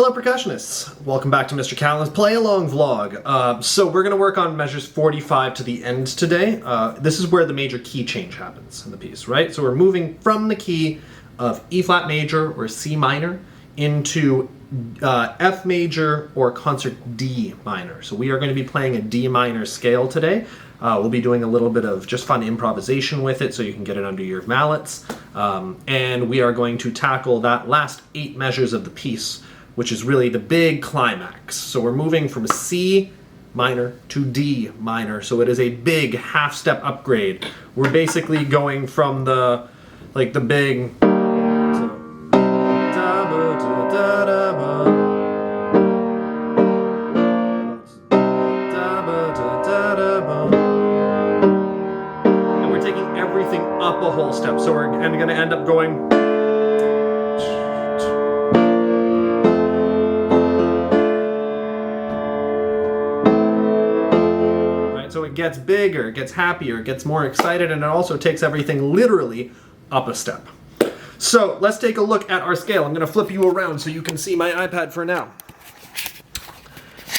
Hello percussionists! Welcome back to Mr. Callan's Play Along vlog. So we're going to work on measures 45 to the end today. This is where the major key change happens in the piece, right? So we're moving from the key of E flat major or C minor into F major or concert D minor. So we are going to be playing a D minor scale today. We'll be doing a little bit of just fun improvisation with it so you can get it under your mallets. And we are going to tackle that last 8 measures of the piece, which is really the big climax. So we're moving from C minor to D minor, so it is a big half-step upgrade. We're basically going from the big and we're taking everything up a whole step. So we're going to end up going. So it gets bigger, it gets happier, it gets more excited, and it also takes everything literally up a step. So let's take a look at our scale. I'm going to flip you around so you can see my iPad for now.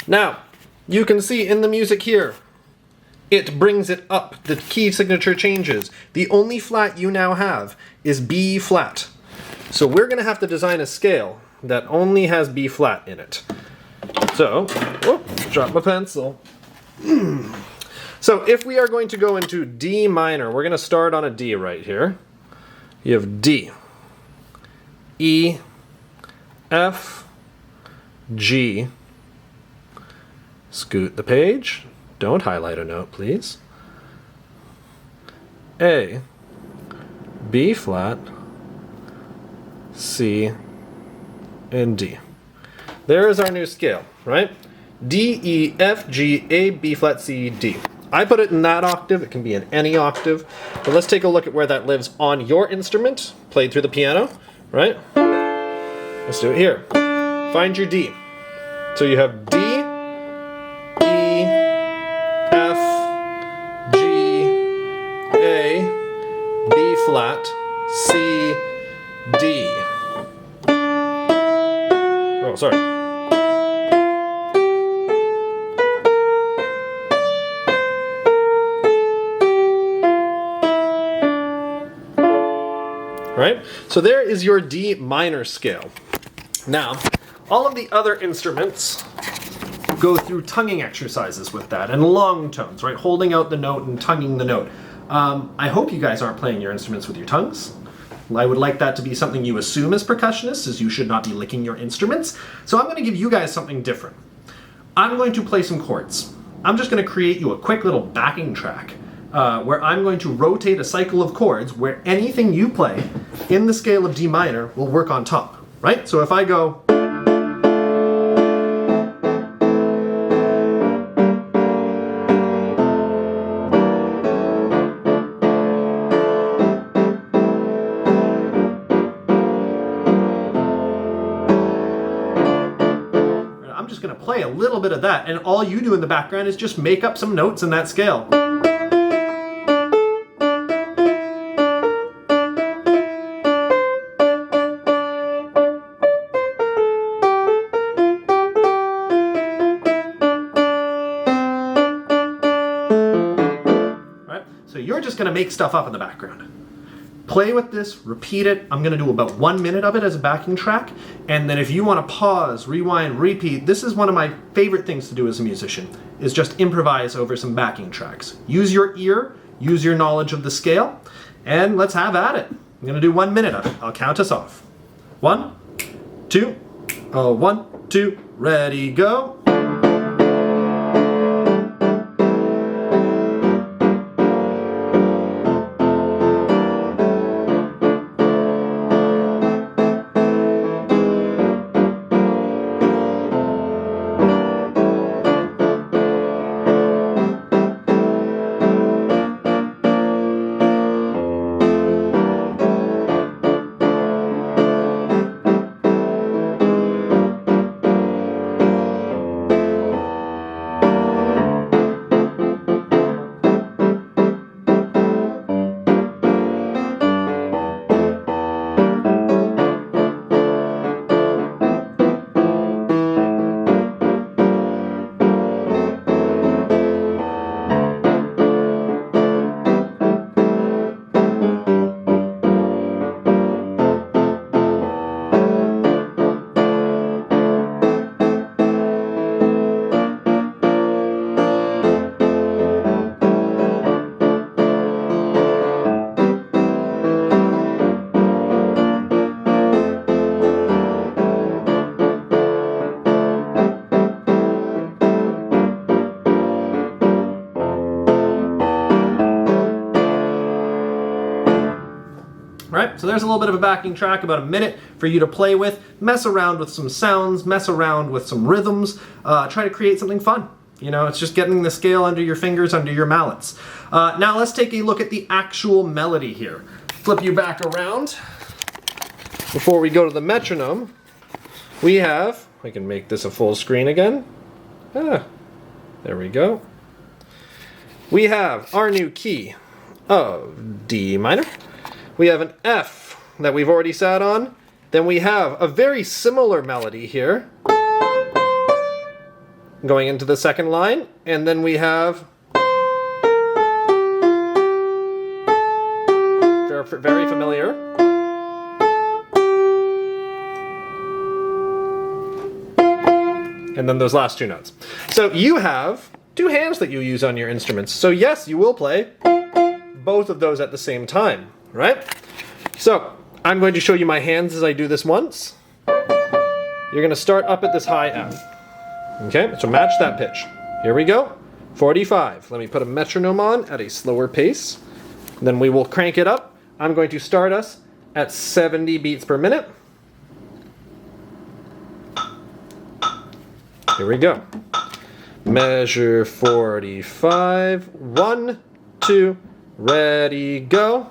Now, you can see in the music here, it brings it up. The key signature changes. The only flat you now have is B flat. So we're going to have to design a scale that only has B flat in it. So, whoop, drop my pencil. So if we are going to go into D minor, we're going to start on a D right here. You have D, E, F, G. Scoot the page. Don't highlight a note, please. A, B flat, C, and D. There is our new scale, right? D, E, F, G, A, B flat, C, D. I put it in that octave. It can be in any octave. But let's take a look at where that lives on your instrument, played through the piano, right? Let's do it here. Find your D. So you have D, E, F, G, A, B flat, C, D. Oh, sorry. Right? So there is your D minor scale. Now, all of the other instruments go through tonguing exercises with that, and long tones, right? Holding out the note and tonguing the note. I hope you guys aren't playing your instruments with your tongues. I would like that to be something you assume as percussionists, as you should not be licking your instruments. So I'm going to give you guys something different. I'm going to play some chords. I'm just going to create you a quick little backing track. Where I'm going to rotate a cycle of chords where anything you play in the scale of D minor will work on top, right? So if I go... I'm just going to play a little bit of that, and all you do in the background is just make up some notes in that scale. So you're just going to make stuff up in the background. Play with this, repeat it. I'm going to do about 1 minute of it as a backing track. And then if you want to pause, rewind, repeat, this is one of my favorite things to do as a musician, is just improvise over some backing tracks. Use your ear, use your knowledge of the scale, and let's have at it. I'm going to do 1 minute of it. I'll count us off. 1, 2, 1, 2, ready, go. So there's a little bit of a backing track, about a minute for you to play with, mess around with some sounds, mess around with some rhythms, try to create something fun. You know, it's just getting the scale under your fingers, under your mallets. Now let's take a look at the actual melody here. Flip you back around. Before we go to the metronome, we have, I can make this a full screen again. There we go. We have our new key of D minor. We have an F that we've already sat on. Then we have a very similar melody here going into the second line. And then we have very familiar. And then those last two notes. So you have two hands that you use on your instruments. So yes, you will play both of those at the same time, right? So I'm going to show you my hands as I do this once. You're going to start up at this high F. Okay, so match that pitch. Here we go. 45. Let me put a metronome on at a slower pace. Then we will crank it up. I'm going to start us at 70 beats per minute. Here we go. Measure 45. 1, 2, ready, go.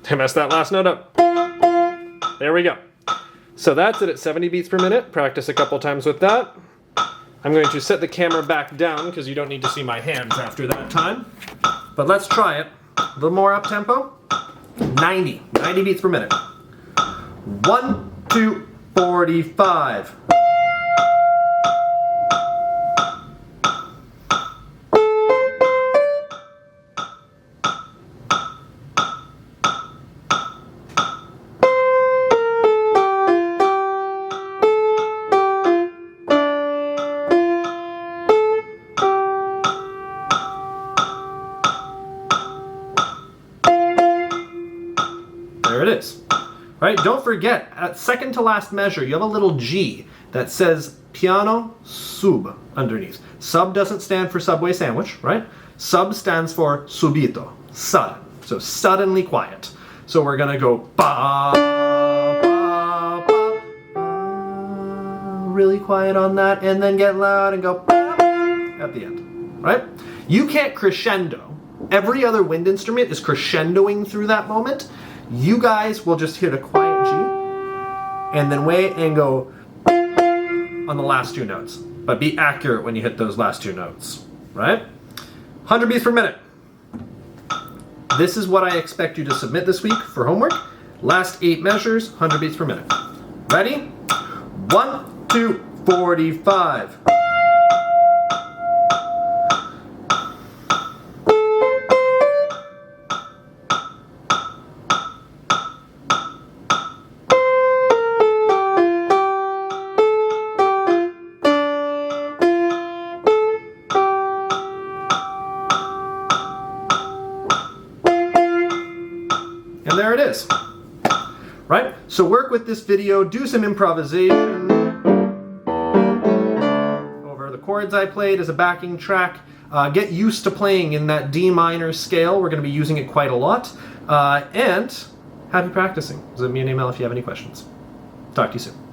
I messed that last note up. There we go. So that's it at 70 beats per minute. Practice a couple times with that. I'm going to set the camera back down because you don't need to see my hands after that time. But let's try it. A little more up tempo. 90 beats per minute. 1, 2, 45. There it is. All right, don't forget, at second to last measure, you have a little G that says piano sub underneath. Sub doesn't stand for Subway sandwich, right? Sub stands for subito, sudden. So suddenly quiet. So we're gonna go ba, ba, ba, ba, really quiet on that, and then get loud and go ba, at the end, right? You can't crescendo. Every other wind instrument is crescendoing through that moment. You guys will just hit a quiet G and then wait and go on the last two notes. But be accurate when you hit those last two notes, right? 100 beats per minute. This is what I expect you to submit this week for homework. Last 8 measures, 100 beats per minute. Ready? 1, 2, 45. And there it is, right? So work with this video, do some improvisation over the chords I played as a backing track. Get used to playing in that D minor scale. We're going to be using it quite a lot. And happy practicing. Send me an email if you have any questions. Talk to you soon.